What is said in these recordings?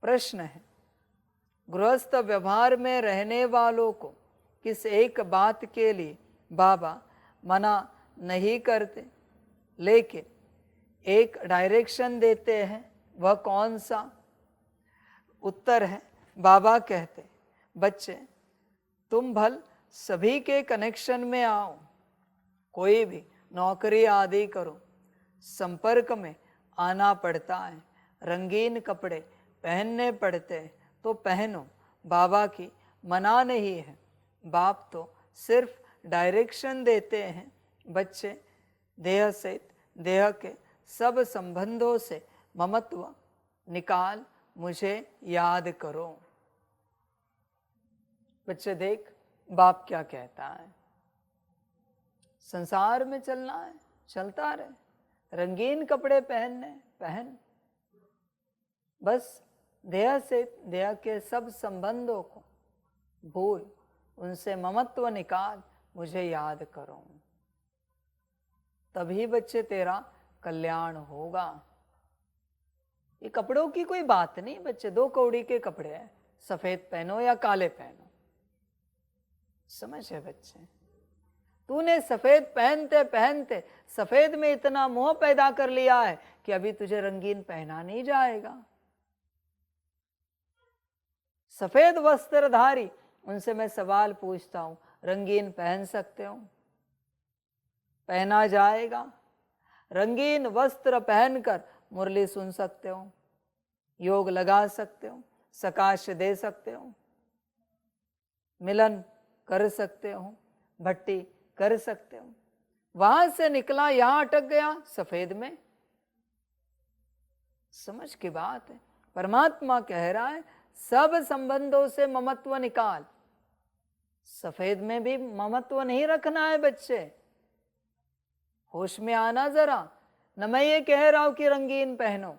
प्रश्न है, गृहस्थ व्यवहार में रहने वालों को किस एक बात के लिए बाबा मना नहीं करते, लेकिन एक डायरेक्शन देते हैं, वह कौन सा? उत्तर है, बाबा कहते, बच्चे तुम भल सभी के कनेक्शन में आओ, कोई भी नौकरी आदि करो, संपर्क में आना पड़ता है, रंगीन कपड़े पहनने पड़ते हैं तो पहनो, बाबा की मना नहीं है। बाप तो सिर्फ डायरेक्शन देते हैं, बच्चे देह से देह के सब संबंधों से ममत्व निकाल मुझे याद करो। बच्चे देख बाप क्या कहता है, संसार में चलना है, चलता रहे, रंगीन कपड़े पहनने पहन, बस देह से देह के सब संबंधों को भूल, उनसे ममत्व निकाल, मुझे याद करो, तभी बच्चे तेरा कल्याण होगा। ये कपड़ों की कोई बात नहीं बच्चे, दो कौड़ी के कपड़े हैं, सफेद पहनो या काले पहनो, समझ है बच्चे? तूने सफेद पहनते पहनते सफेद में इतना मोह पैदा कर लिया है कि अभी तुझे रंगीन पहना नहीं जाएगा। सफेद वस्त्रधारी, उनसे मैं सवाल पूछता हूं, रंगीन पहन सकते हो? पहना जाएगा? रंगीन वस्त्र पहनकर मुरली सुन सकते हो, योग लगा सकते हो, सकाश दे सकते हो, मिलन कर सकते हो, भट्टी कर सकते हो, वहां से निकला यहां अटक गया सफेद में। समझ की बात है, परमात्मा कह रहा है सब संबंधों से ममत्व निकाल, सफेद में भी ममत्व नहीं रखना है बच्चे, होश में आना जरा। न मैं ये कह रहा हूं कि रंगीन पहनो,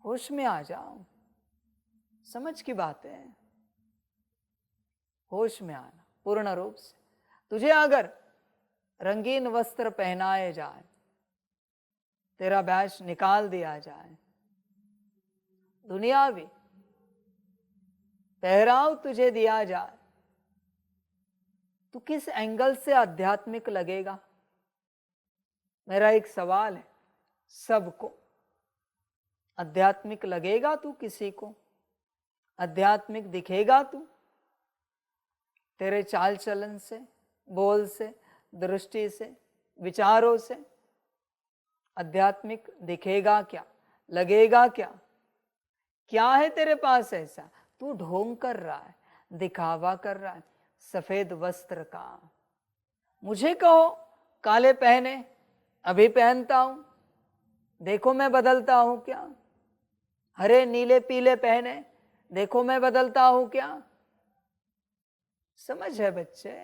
होश में आ जाओ, समझ की बात है, होश में आना पूर्ण रूप से। तुझे अगर रंगीन वस्त्र पहनाए जाए, तेरा बैच निकाल दिया जाए, दुनियावी पहराव तुझे दिया जाए, तू किस एंगल से आध्यात्मिक लगेगा? मेरा एक सवाल है, सबको आध्यात्मिक लगेगा तू? किसी को आध्यात्मिक दिखेगा तू? तेरे चाल चलन से, बोल से, दृष्टि से, विचारों से आध्यात्मिक दिखेगा क्या? लगेगा क्या? क्या है तेरे पास ऐसा? तू ढोंग कर रहा है, दिखावा कर रहा है सफेद वस्त्र का। मुझे कहो काले पहने, अभी पहनता हूं, देखो मैं बदलता हूं क्या? हरे नीले पीले पहने, देखो मैं बदलता हूं क्या? समझ है बच्चे?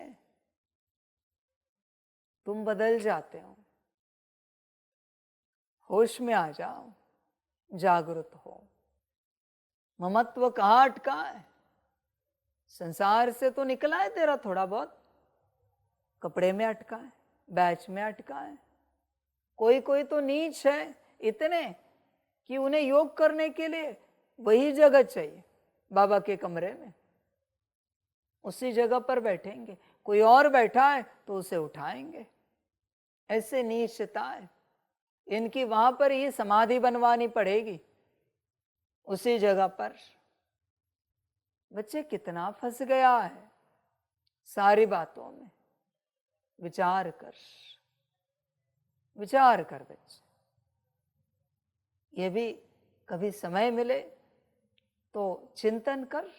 तुम बदल जाते हो, होश में आ जाओ, जागृत हो। ममत्व कहाँ अटका है? संसार से तो निकला है तेरा थोड़ा बहुत, कपड़े में अटका है, बैच में अटका है। कोई कोई तो नीच है इतने कि उन्हें योग करने के लिए वही जगह चाहिए, बाबा के कमरे में, उसी जगह पर बैठेंगे, कोई और बैठा है तो उसे उठाएंगे। ऐसे नीचता है इनकी, वहां पर ही समाधि बनवानी पड़ेगी उसी जगह पर। बच्चे कितना फंस गया है सारी बातों में, विचार कर, विचार कर बच्चे। ये भी कभी समय मिले तो चिंतन कर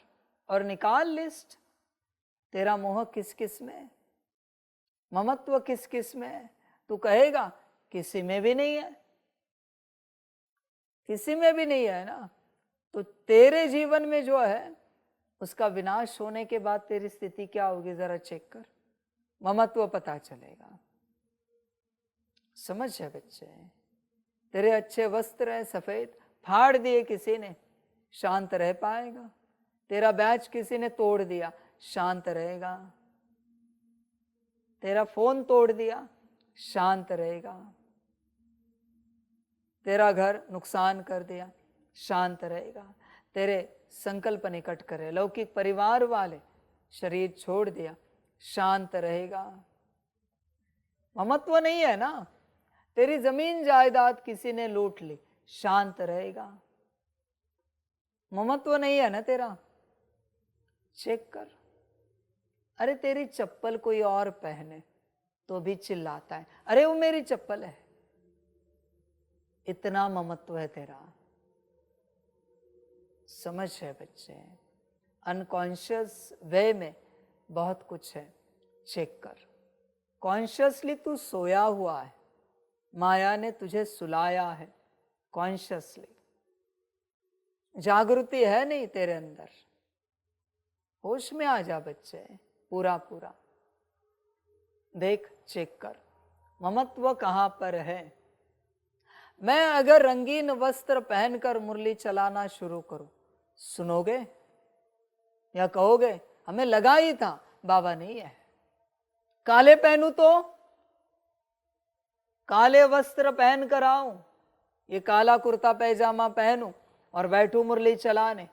और निकाल लिस्ट, तेरा मोह किस किस में है, ममत्व किस किस में है? तू कहेगा किसी में भी नहीं है, किसी में भी नहीं है ना, तो तेरे जीवन में जो है उसका विनाश होने के बाद तेरी स्थिति क्या होगी जरा चेक कर, ममत्व पता चलेगा। समझ है बच्चे? तेरे अच्छे वस्त्र है सफेद, फाड़ दिए किसी ने, शांत रह पाएगा? तेरा बैच किसी ने तोड़ दिया, शांत रहेगा? तेरा फोन तोड़ दिया, शांत रहेगा? तेरा घर नुकसान कर दिया, शांत रहेगा? तेरे संकल्प निकट करे, लौकिक परिवार वाले, शरीर छोड़ दिया, शांत रहेगा। ममत्व नहीं है ना, तेरी जमीन जायदाद किसी ने लूट ली, शांत रहेगा। ममत्व नहीं है ना तेरा, चेक कर। अरे तेरी चप्पल कोई और पहने तो भी चिल्लाता है, अरे वो मेरी चप्पल है। इतना ममत्व है तेरा। समझ है बच्चे, अनकॉन्शियस वे में बहुत कुछ है, चेक कर। कॉन्शियसली तू सोया हुआ है, माया ने तुझे सुलाया है। कॉन्शियसली जागृति है नहीं तेरे अंदर। होश में आ जा बच्चे, पूरा पूरा देख, चेक कर ममत्व कहां पर है। मैं अगर रंगीन वस्त्र पहनकर मुरली चलाना शुरू करूं, सुनोगे या कहोगे हमें लगा ही था बाबा नहीं है। काले पहनूं तो काले वस्त्र पहन कर आऊं, ये काला कुर्ता पैजामा पहनूं और बैठूं मुरली चलाने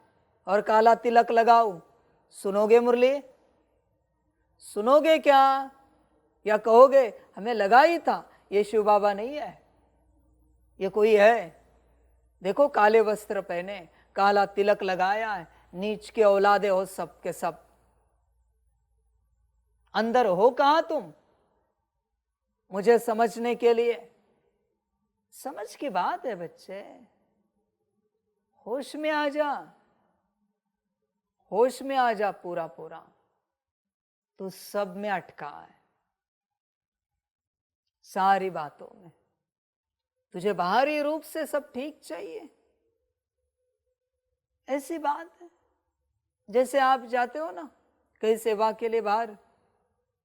और काला तिलक लगाऊं, सुनोगे मुरली? सुनोगे क्या? या कहोगे हमें लगा ही था ये शिव बाबा नहीं है, ये कोई है। देखो काले वस्त्र पहने, काला तिलक लगाया है, नीच के औलादे हो सब के सब। अंदर हो कहां तुम, मुझे समझने के लिए? समझ की बात है बच्चे, होश में आ जा, होश में आ जा पूरा पूरा। तू सब में अटका है, सारी बातों में। तुझे बाहरी रूप से सब ठीक चाहिए, ऐसी बात है। जैसे आप जाते हो ना कहीं सेवा के लिए बाहर,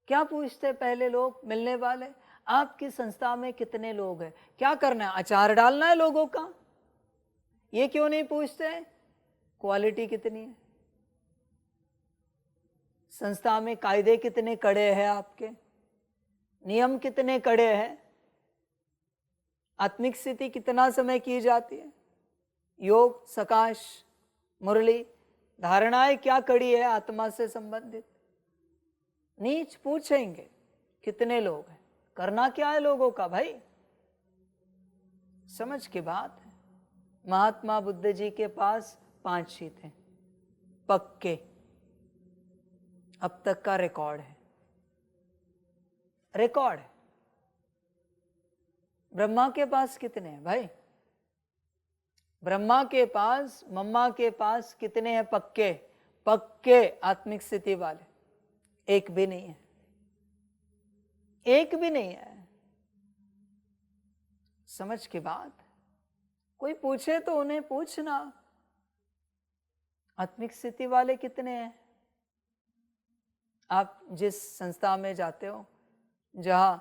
क्या पूछते पहले लोग मिलने वाले, आपकी संस्था में कितने लोग हैं, क्या करना है, अचार डालना है लोगों का? ये क्यों नहीं पूछते क्वालिटी कितनी है, संस्था में कायदे कितने कड़े हैं, आपके नियम कितने कड़े हैं, आत्मिक स्थिति कितना समय की जाती है, योग सकाश मुरली धारणाएं क्या कड़ी है आत्मा से संबंधित? नीच पूछेंगे कितने लोग हैं, करना क्या है लोगों का भाई? समझ की बात है। महात्मा बुद्ध जी के पास 5 ही थे पक्के, अब तक का रिकॉर्ड है, रिकॉर्ड है। ब्रह्मा के पास कितने हैं भाई? ब्रह्मा के पास, मम्मा के पास कितने हैं पक्के? पक्के आत्मिक स्थिति वाले? एक भी नहीं है, एक भी नहीं है। समझ की बात। कोई पूछे तो उन्हें पूछना आत्मिक स्थिति वाले कितने हैं। आप जिस संस्था में जाते हो, जहां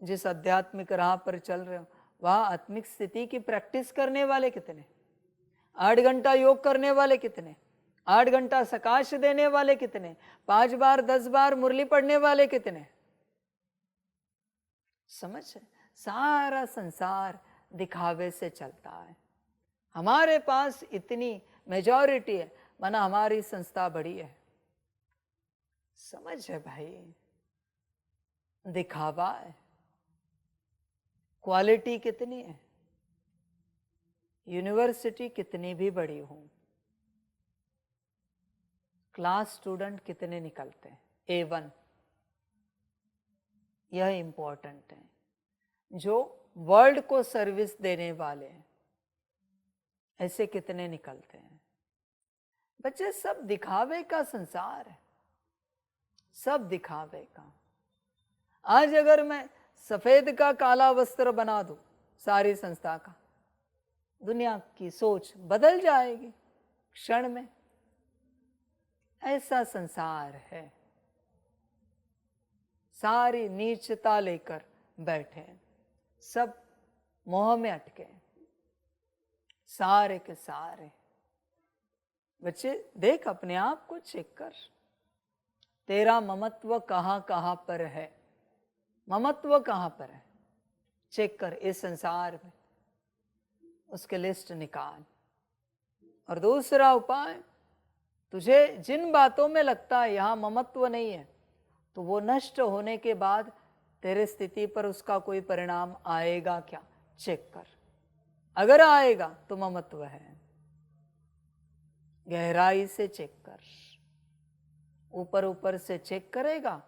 जिस आध्यात्मिक राह पर चल रहे हो, वहां आत्मिक स्थिति की प्रैक्टिस करने वाले कितने? 8 घंटा योग करने वाले कितने? 8 घंटा सकाश देने वाले कितने? 5 बार 10 बार मुरली पढ़ने वाले कितने? समझ है? सारा संसार दिखावे से चलता है। हमारे पास इतनी मेजॉरिटी है, माना हमारी संस्था बड़ी है। समझ है भाई, दिखावा है। क्वालिटी कितनी है? यूनिवर्सिटी कितनी भी बड़ी हो, क्लास स्टूडेंट कितने निकलते हैं? A1, यह इंपॉर्टेंट है। जो वर्ल्ड को सर्विस देने वाले हैं, ऐसे कितने निकलते हैं? बच्चे, सब दिखावे का संसार है, सब दिखावे का। आज अगर मैं सफेद का काला वस्त्र बना दूं सारी संस्था का, दुनिया की सोच बदल जाएगी क्षण में। ऐसा संसार है, सारी नीचता लेकर बैठे हैं, सब मोह में अटके, सारे के सारे। बच्चे देख, अपने आप को चेक कर, तेरा ममत्व कहां कहां पर है, ममत्व कहां पर है, चेक कर इस संसार में, उसके लिस्ट निकाल। और दूसरा उपाय, तुझे जिन बातों में लगता है यहाँ ममत्व नहीं है, तो वो नष्ट होने के बाद तेरे स्थिति पर उसका कोई परिणाम आएगा क्या, चेक कर। अगर आएगा तो ममत्व है। गहराई से चेक कर। ऊपर ऊपर से चेक करेगा,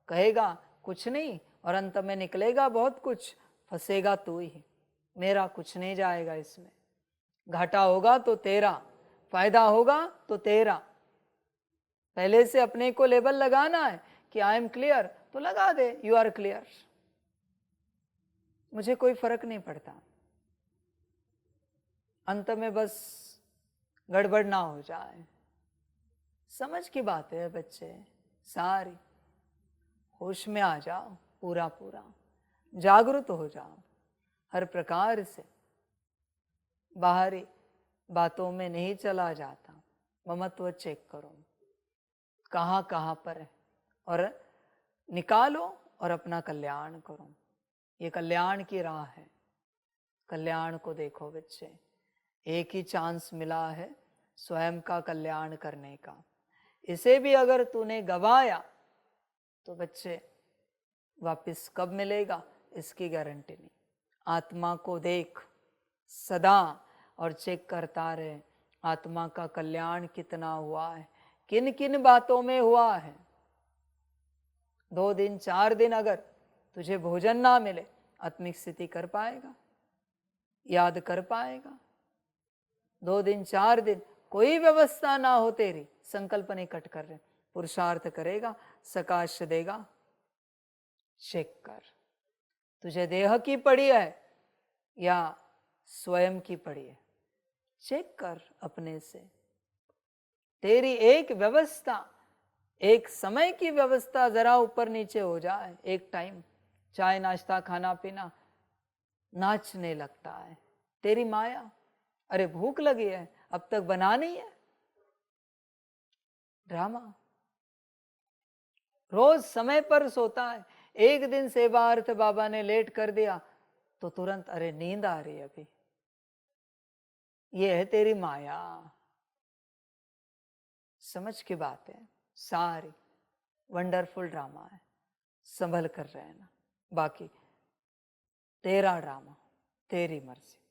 कहेगा कुछ नहीं, और अंत में निकलेगा बहुत कुछ, फंसेगा तू ही। मेरा कुछ नहीं जाएगा इसमें। घाटा होगा तो तेरा, फायदा होगा तो तेरा। पहले से अपने को लेबल लगाना है कि आई एम क्लियर, तो लगा दे यू आर क्लियर, मुझे कोई फर्क नहीं पड़ता। अंत में बस गड़बड़ ना हो जाए। समझ की बात है बच्चे, सारी होश में आ जाओ, पूरा पूरा जागरूक हो जाओ। हर प्रकार से बाहरी बातों में नहीं चला जाता। ममत्व चेक करो कहाँ कहाँ पर है, और निकालो और अपना कल्याण करो। ये कल्याण की राह है। कल्याण को देखो बच्चे, एक ही चांस मिला है स्वयं का कल्याण करने का। इसे भी अगर तूने गवाया तो बच्चे वापस कब मिलेगा इसकी गारंटी नहीं। आत्मा को देख सदा और चेक करता रहे, आत्मा का कल्याण कितना हुआ है, किन किन बातों में हुआ है। 2 दिन 4 दिन अगर तुझे भोजन ना मिले, आत्मिक स्थिति कर पाएगा, याद कर पाएगा? 2 दिन 4 दिन कोई व्यवस्था ना हो तेरी, संकल्प नहीं कट कर रहे, पुरुषार्थ करेगा, सकाश देगा। चेक कर, तुझे देह की पड़ी है या स्वयं की पड़ी है, चेक कर अपने से। तेरी एक व्यवस्था, एक समय की व्यवस्था जरा ऊपर नीचे हो जाए, एक टाइम चाय नाश्ता खाना पीना, नाचने लगता है तेरी माया। अरे भूख लगी है, अब तक बना नहीं है, ड्रामा। रोज समय पर सोता है, एक दिन सेवार्थ बाबा ने लेट कर दिया तो तुरंत अरे नींद आ रही है अभी। ये है तेरी माया। समझ की बात है, सारी वंडरफुल ड्रामा है, संभल कर रहना। बाकी तेरा ड्रामा, तेरी मर्जी।